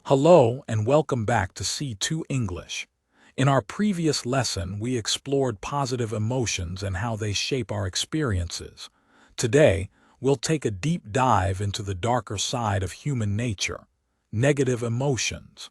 Hello and welcome back to C2 English. In our previous lesson, we explored positive emotions and how they shape our experiences. Today, we'll take a deep dive into the darker side of human nature, negative emotions.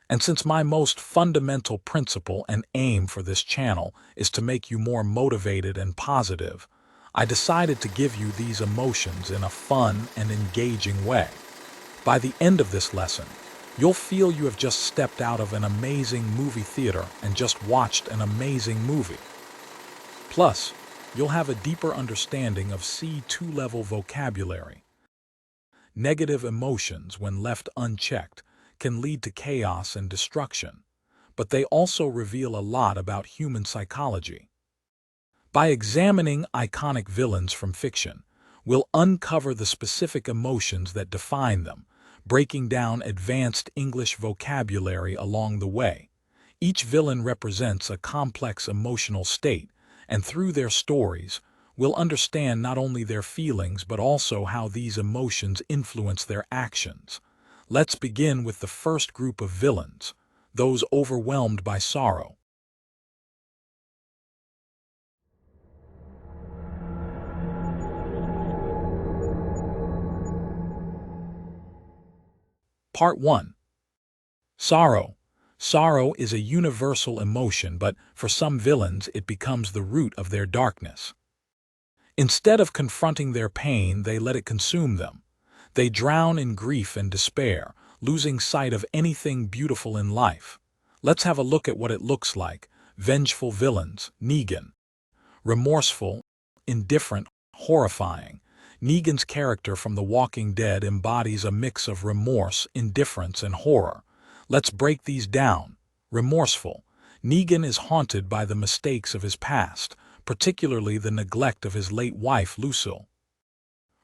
And since my most fundamental principle and aim for this channel is to make you more motivated and positive, I decided to give you these emotions in a fun and engaging way. By the end of this lesson, you'll feel you have just stepped out of an amazing movie theater and just watched an amazing movie. Plus, you'll have a deeper understanding of C2 level vocabulary. Negative emotions, when left unchecked, can lead to chaos and destruction, but they also reveal a lot about human psychology. By examining iconic villains from fiction, we'll uncover the specific emotions that define them, breaking down advanced English vocabulary along the way. Each villain represents a complex emotional state, and through their stories, we'll understand not only their feelings but also how these emotions influence their actions. Let's begin with the first group of villains, those overwhelmed by sorrow. Part 1. Sorrow. Sorrow is a universal emotion, but for some villains it becomes the root of their darkness. Instead of confronting their pain, they let it consume them. They drown in grief and despair, losing sight of anything beautiful in life. Let's have a look at what it looks like. Vengeful villains. Negan. Remorseful, indifferent, horrifying. Negan's character from The Walking Dead embodies a mix of remorse, indifference, and horror. Let's break these down. Remorseful. Negan is haunted by the mistakes of his past, particularly the neglect of his late wife, Lucille.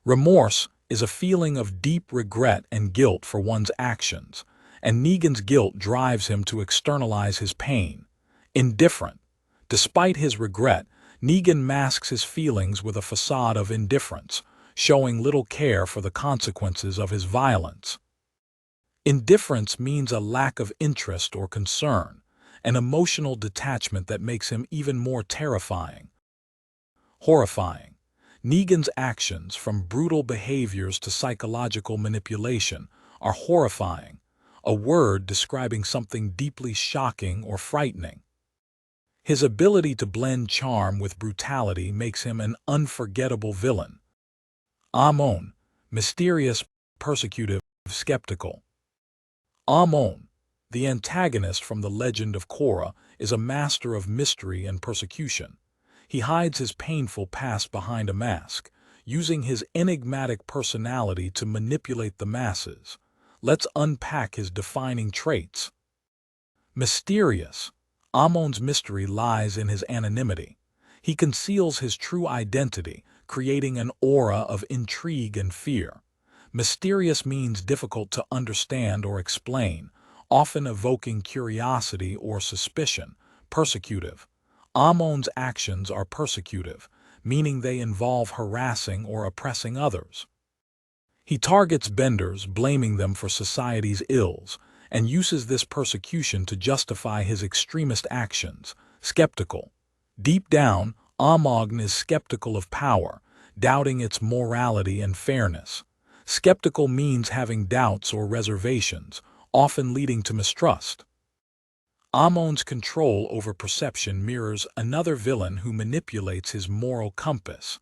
Remorse is a feeling of deep regret and guilt for one's actions, and Negan's guilt drives him to externalize his pain. Indifferent. Despite his regret, Negan masks his feelings with a facade of indifference, showing little care for the consequences of his violence. Indifference means a lack of interest or concern, an emotional detachment that makes him even more terrifying. Horrifying. Negan's actions, from brutal behaviors to psychological manipulation, are horrifying, a word describing something deeply shocking or frightening. His ability to blend charm with brutality makes him an unforgettable villain. Amon. Mysterious, persecutive, skeptical. Amon, the antagonist from the Legend of Korra, is a master of mystery and persecution. He hides his painful past behind a mask, using his enigmatic personality to manipulate the masses. Let's unpack his defining traits. Mysterious. Amon's mystery lies in his anonymity. He conceals his true identity, creating an aura of intrigue and fear. Mysterious means difficult to understand or explain, often evoking curiosity or suspicion. Persecutive. Amon's actions are persecutive, meaning they involve harassing or oppressing others. He targets benders, blaming them for society's ills, and uses this persecution to justify his extremist actions. Skeptical. Deep down, Amon is skeptical of power, doubting its morality and fairness. Skeptical means having doubts or reservations, often leading to mistrust. Amon's control over perception mirrors another villain who manipulates his moral compass.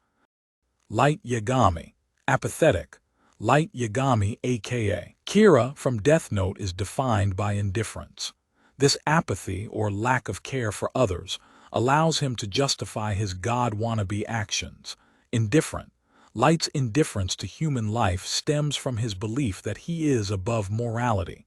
Light Yagami. Apathetic. Light Yagami, aka Kira from Death Note, is defined by indifference. This apathy or lack of care for others allows him to justify his god-wannabe actions. Indifferent. Light's indifference to human life stems from his belief that he is above morality.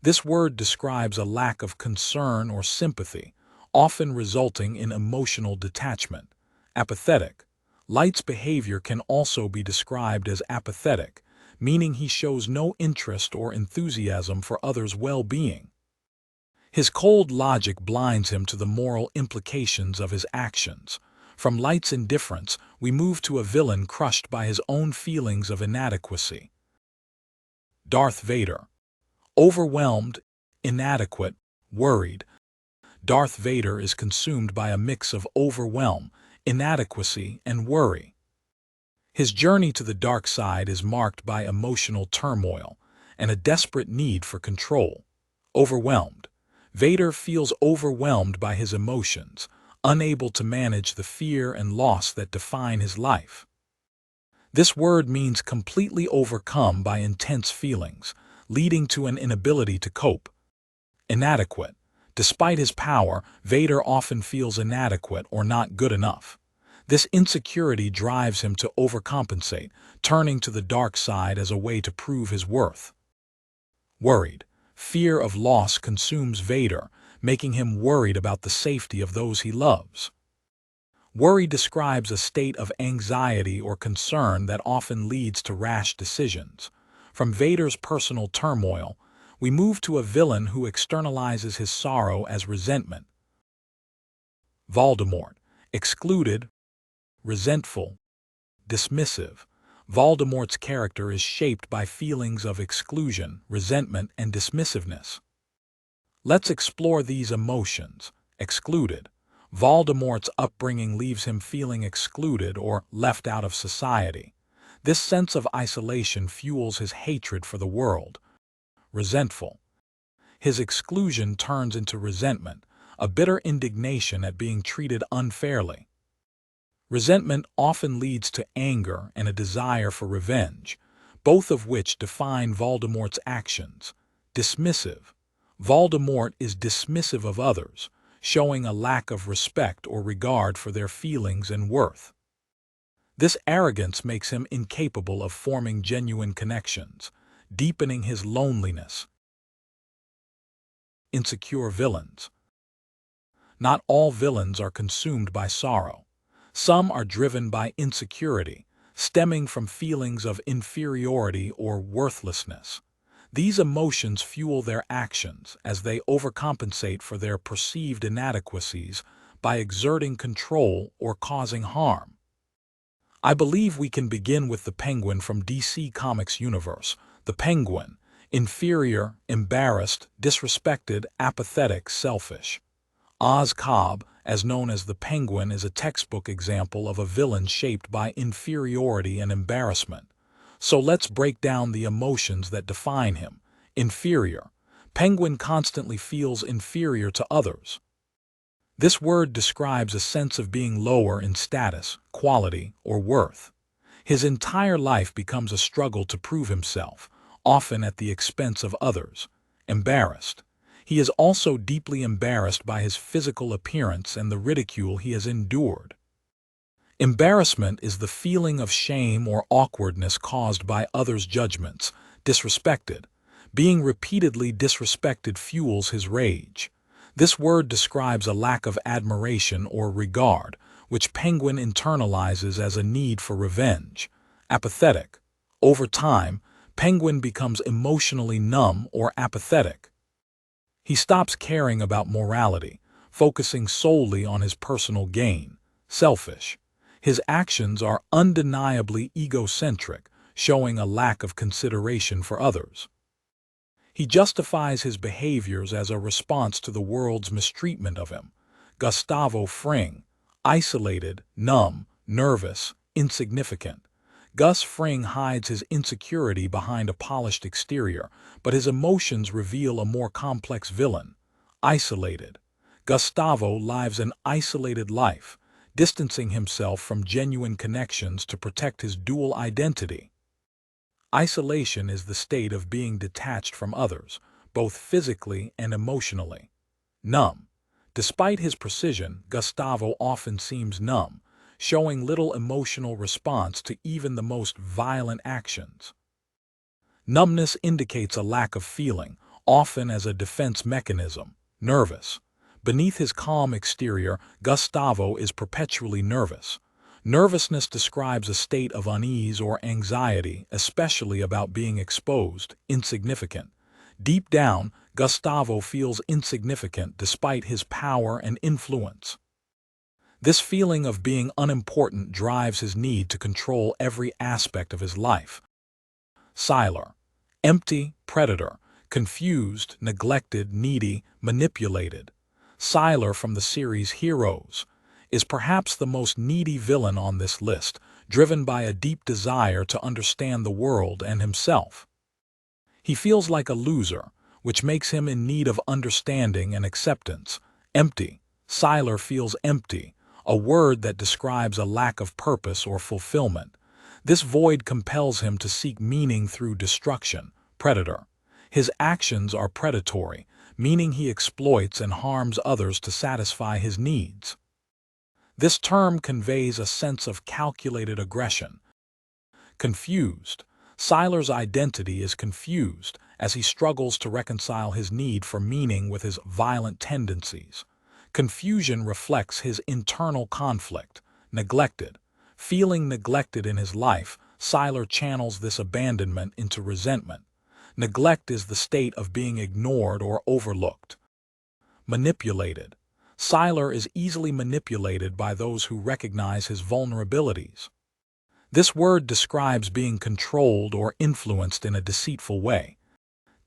This word describes a lack of concern or sympathy, often resulting in emotional detachment. Apathetic. Light's behavior can also be described as apathetic, meaning he shows no interest or enthusiasm for others' well-being. His cold logic blinds him to the moral implications of his actions. From Light's indifference, we move to a villain crushed by his own feelings of inadequacy. Darth Vader. Overwhelmed, inadequate, worried, Darth Vader is consumed by a mix of overwhelm, inadequacy, and worry. His journey to the dark side is marked by emotional turmoil and a desperate need for control. Overwhelmed. Vader feels overwhelmed by his emotions, unable to manage the fear and loss that define his life. This word means completely overcome by intense feelings, leading to an inability to cope. Inadequate. Despite his power, Vader often feels inadequate or not good enough. This insecurity drives him to overcompensate, turning to the dark side as a way to prove his worth. Worried. Fear of loss consumes Vader, making him worried about the safety of those he loves. Worry describes a state of anxiety or concern that often leads to rash decisions. From Vader's personal turmoil, we move to a villain who externalizes his sorrow as resentment. Voldemort. Excluded, resentful, dismissive. Voldemort's character is shaped by feelings of exclusion, resentment, and dismissiveness. Let's explore these emotions. Excluded. Voldemort's upbringing leaves him feeling excluded or left out of society. This sense of isolation fuels his hatred for the world. Resentful. His exclusion turns into resentment, a bitter indignation at being treated unfairly. Resentment often leads to anger and a desire for revenge, both of which define Voldemort's actions. Dismissive. Voldemort is dismissive of others, showing a lack of respect or regard for their feelings and worth. This arrogance makes him incapable of forming genuine connections, deepening his loneliness. Insecure villains. Not all villains are consumed by sorrow. Some are driven by insecurity, stemming from feelings of inferiority or worthlessness. These emotions fuel their actions as they overcompensate for their perceived inadequacies by exerting control or causing harm. I believe we can begin with the Penguin from DC Comics universe. The Penguin. Inferior, embarrassed, disrespected, apathetic, selfish. Oz Cobb, as known as the Penguin, is a textbook example of a villain shaped by inferiority and embarrassment. So let's break down the emotions that define him. Inferior. Penguin constantly feels inferior to others. This word describes a sense of being lower in status, quality, or worth. His entire life becomes a struggle to prove himself, often at the expense of others. Embarrassed. He is also deeply embarrassed by his physical appearance and the ridicule he has endured. Embarrassment is the feeling of shame or awkwardness caused by others' judgments. Disrespected. Being repeatedly disrespected fuels his rage. This word describes a lack of admiration or regard, which Penguin internalizes as a need for revenge. Apathetic. Over time, Penguin becomes emotionally numb or apathetic. He stops caring about morality, focusing solely on his personal gain. Selfish. His actions are undeniably egocentric, showing a lack of consideration for others. He justifies his behaviors as a response to the world's mistreatment of him. Gustavo Fring. Isolated, numb, nervous, insignificant. Gus Fring hides his insecurity behind a polished exterior, but his emotions reveal a more complex villain. Isolated. Gustavo lives an isolated life, distancing himself from genuine connections to protect his dual identity. Isolation is the state of being detached from others, both physically and emotionally. Numb. Despite his precision, Gustavo often seems numb, showing little emotional response to even the most violent actions. Numbness indicates a lack of feeling, often as a defense mechanism. Nervous. Beneath his calm exterior, Gustavo is perpetually nervous. Nervousness describes a state of unease or anxiety, especially about being exposed, insignificant. Deep down, Gustavo feels insignificant despite his power and influence. This feeling of being unimportant drives his need to control every aspect of his life. Sylar, empty, predator, confused, neglected, needy, manipulated. Sylar from the series Heroes is perhaps the most needy villain on this list, driven by a deep desire to understand the world and himself. He feels like a loser, which makes him in need of understanding and acceptance. Empty. Sylar feels empty, a word that describes a lack of purpose or fulfillment. This void compels him to seek meaning through destruction. Predator. His actions are predatory, meaning he exploits and harms others to satisfy his needs. This term conveys a sense of calculated aggression. Confused. Sylar's identity is confused as he struggles to reconcile his need for meaning with his violent tendencies. Confusion reflects his internal conflict. Neglected. Feeling neglected in his life, Sylar channels this abandonment into resentment. Neglect is the state of being ignored or overlooked. Manipulated. Sylar is easily manipulated by those who recognize his vulnerabilities. This word describes being controlled or influenced in a deceitful way.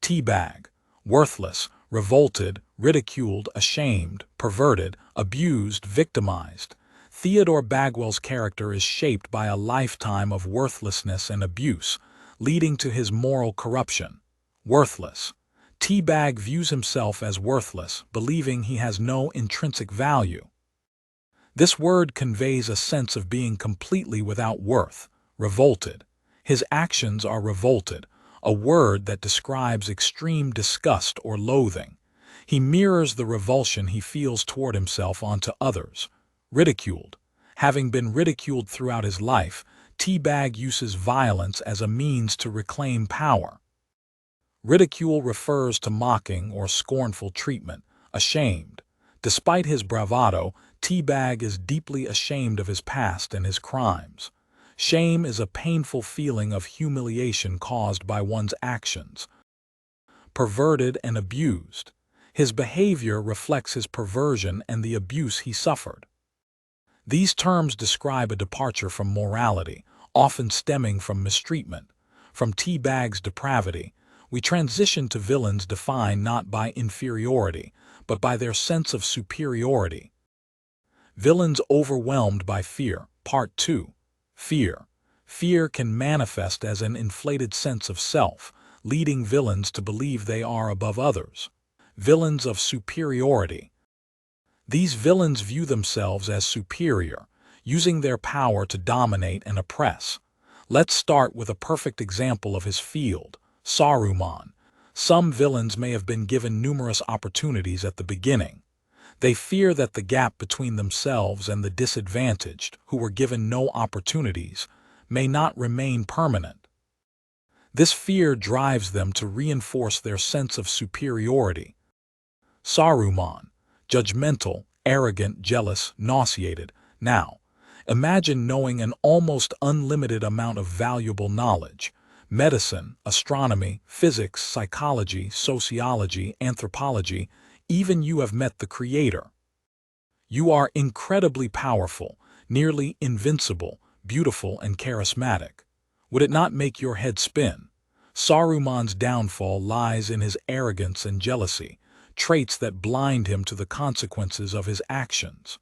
Teabag. Worthless, revolted, ridiculed, ashamed, perverted, abused, victimized. Theodore Bagwell's character is shaped by a lifetime of worthlessness and abuse, leading to his moral corruption. Worthless. Teabag views himself as worthless, believing he has no intrinsic value. This word conveys a sense of being completely without worth. Revolted. His actions are revolted, a word that describes extreme disgust or loathing. He mirrors the revulsion he feels toward himself onto others. Ridiculed. Having been ridiculed throughout his life, Teabag uses violence as a means to reclaim power. Ridicule refers to mocking or scornful treatment. Ashamed. Despite his bravado, Teabag is deeply ashamed of his past and his crimes. Shame is a painful feeling of humiliation caused by one's actions. Perverted and abused. His behavior reflects his perversion and the abuse he suffered. These terms describe a departure from morality, often stemming from mistreatment. From Teabag's depravity, we transition to villains defined not by inferiority, but by their sense of superiority. Villains overwhelmed by fear. Part 2. Fear. Fear can manifest as an inflated sense of self, leading villains to believe they are above others. Villains of superiority. These villains view themselves as superior, using their power to dominate and oppress. Let's start with a perfect example of his field, Saruman. Some villains may have been given numerous opportunities at the beginning. They fear that the gap between themselves and the disadvantaged, who were given no opportunities, may not remain permanent. This fear drives them to reinforce their sense of superiority. Saruman. Judgmental, arrogant, jealous, nauseated. Now, imagine knowing an almost unlimited amount of valuable knowledge. Medicine, astronomy, physics, psychology, sociology, anthropology. Even you have met the Creator. You are incredibly powerful, nearly invincible, beautiful, and charismatic. Would it not make your head spin? Saruman's downfall lies in his arrogance and jealousy, traits that blind him to the consequences of his actions.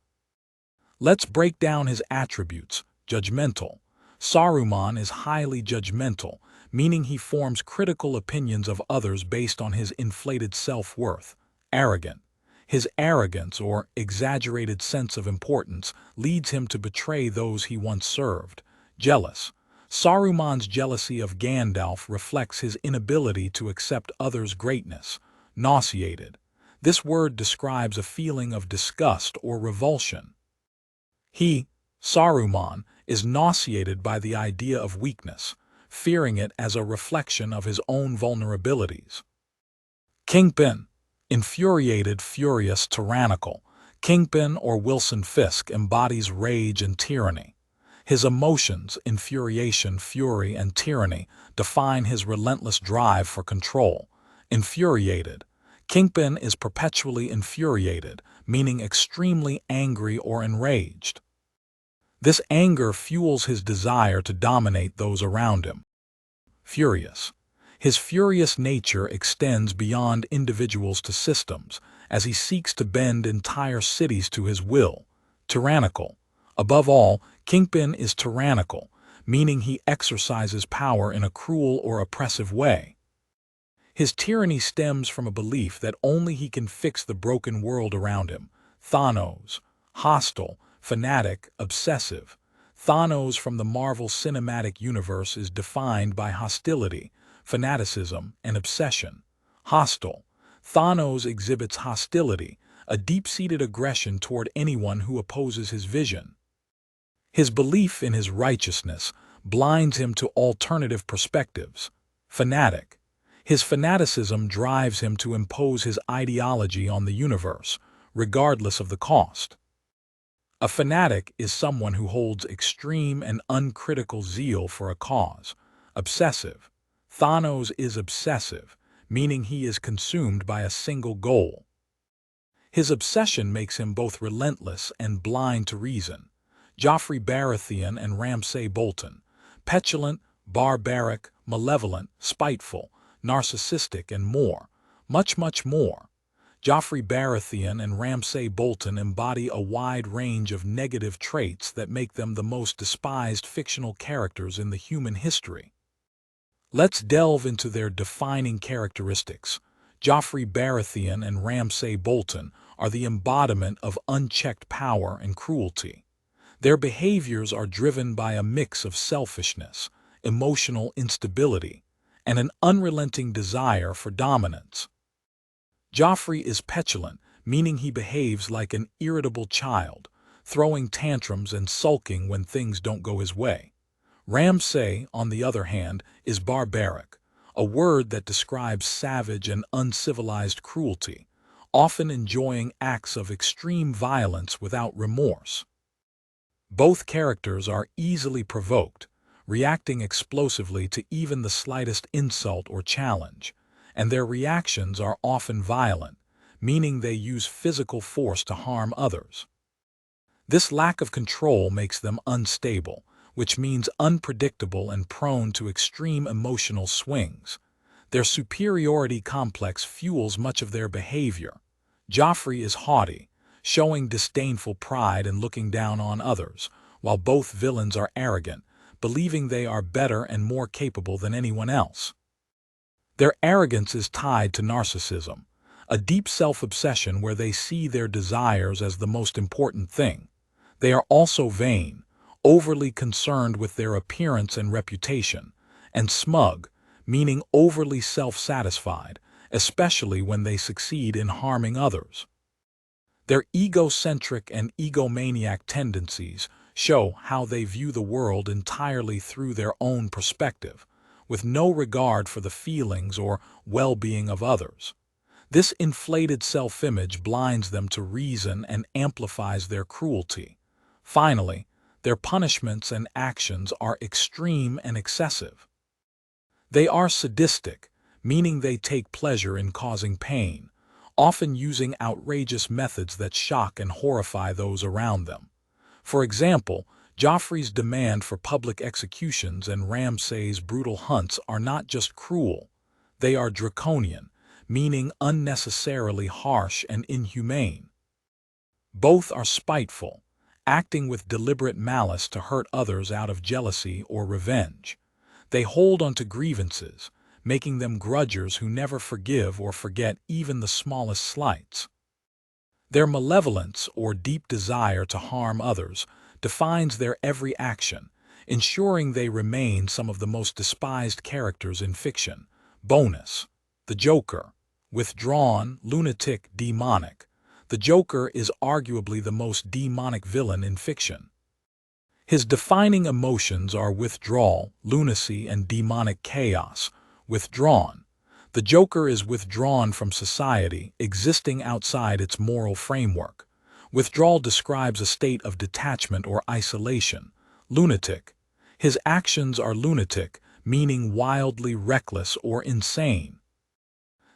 Let's break down his attributes. Judgmental. Saruman is highly judgmental, meaning he forms critical opinions of others based on his inflated self-worth. Arrogant. His arrogance or exaggerated sense of importance leads him to betray those he once served. Jealous. Saruman's jealousy of Gandalf reflects his inability to accept others' greatness. Nauseated. This word describes a feeling of disgust or revulsion. He, Saruman, is nauseated by the idea of weakness, fearing it as a reflection of his own vulnerabilities. Kingpin. Infuriated, furious, tyrannical. Kingpin or Wilson Fisk embodies rage and tyranny. His emotions, infuriation, fury, and tyranny, define his relentless drive for control. Infuriated. Kingpin is perpetually infuriated, meaning extremely angry or enraged. This anger fuels his desire to dominate those around him. Furious. His furious nature extends beyond individuals to systems, as he seeks to bend entire cities to his will. Tyrannical. Above all, Kingpin is tyrannical, meaning he exercises power in a cruel or oppressive way. His tyranny stems from a belief that only he can fix the broken world around him. Thanos. Hostile, fanatic, obsessive. Thanos from the Marvel Cinematic Universe is defined by hostility, fanaticism, and obsession. Hostile. Thanos exhibits hostility, a deep-seated aggression toward anyone who opposes his vision. His belief in his righteousness blinds him to alternative perspectives. Fanatic. His fanaticism drives him to impose his ideology on the universe, regardless of the cost. A fanatic is someone who holds extreme and uncritical zeal for a cause. Obsessive. Thanos is obsessive, meaning he is consumed by a single goal. His obsession makes him both relentless and blind to reason. Joffrey Baratheon and Ramsay Bolton. Petulant, barbaric, malevolent, spiteful, narcissistic, and more. Much more. Joffrey Baratheon and Ramsay Bolton embody a wide range of negative traits that make them the most despised fictional characters in the human history. Let's delve into their defining characteristics. Joffrey Baratheon and Ramsay Bolton are the embodiment of unchecked power and cruelty. Their behaviors are driven by a mix of selfishness, emotional instability, and an unrelenting desire for dominance. Joffrey is petulant, meaning he behaves like an irritable child, throwing tantrums and sulking when things don't go his way. Ramsay, on the other hand, is barbaric, a word that describes savage and uncivilized cruelty, often enjoying acts of extreme violence without remorse. Both characters are easily provoked, reacting explosively to even the slightest insult or challenge, and their reactions are often violent, meaning they use physical force to harm others. This lack of control makes them unstable, which means unpredictable and prone to extreme emotional swings. Their superiority complex fuels much of their behavior. Joffrey is haughty, showing disdainful pride and looking down on others, while both villains are arrogant, believing they are better and more capable than anyone else. Their arrogance is tied to narcissism, a deep self-obsession where they see their desires as the most important thing. They are also vain, overly concerned with their appearance and reputation, and smug, meaning overly self-satisfied, especially when they succeed in harming others. Their egocentric and egomaniac tendencies show how they view the world entirely through their own perspective, with no regard for the feelings or well-being of others. This inflated self-image blinds them to reason and amplifies their cruelty. Finally, their punishments and actions are extreme and excessive. They are sadistic, meaning they take pleasure in causing pain, often using outrageous methods that shock and horrify those around them. For example, Joffrey's demand for public executions and Ramsay's brutal hunts are not just cruel, they are draconian, meaning unnecessarily harsh and inhumane. Both are spiteful, acting with deliberate malice to hurt others out of jealousy or revenge. They hold onto grievances, making them grudgers who never forgive or forget even the smallest slights. Their malevolence or deep desire to harm others defines their every action, ensuring they remain some of the most despised characters in fiction. Bonus: the Joker. Withdrawn, lunatic, demonic. The Joker is arguably the most demonic villain in fiction. His defining emotions are withdrawal, lunacy, and demonic chaos. Withdrawn. The Joker is withdrawn from society, existing outside its moral framework. Withdrawal describes a state of detachment or isolation. Lunatic. His actions are lunatic, meaning wildly reckless or insane.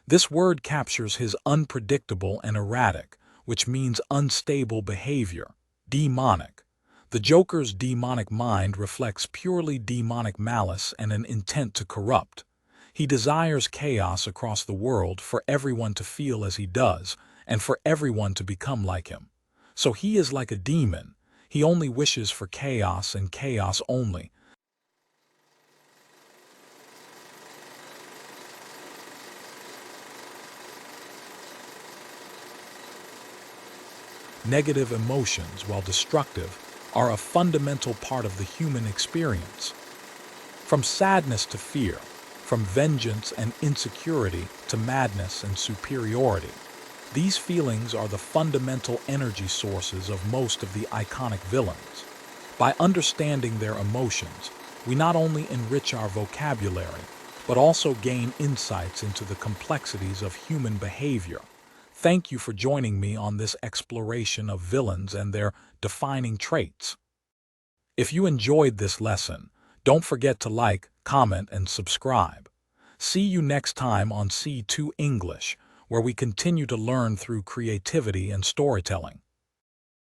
This word captures his unpredictable and erratic, which means unstable behavior, demonic. The Joker's demonic mind reflects purely demonic malice and an intent to corrupt. He desires chaos across the world for everyone to feel as he does, and for everyone to become like him. So he is like a demon. He only wishes for chaos and chaos only. Negative emotions, while destructive, are a fundamental part of the human experience. From sadness to fear, from vengeance and insecurity to madness and superiority, these feelings are the fundamental energy sources of most of the iconic villains. By understanding their emotions, we not only enrich our vocabulary, but also gain insights into the complexities of human behavior. Thank you for joining me on this exploration of villains and their defining traits. If you enjoyed this lesson, don't forget to like, comment, and subscribe. See you next time on C2 English, where we continue to learn through creativity and storytelling.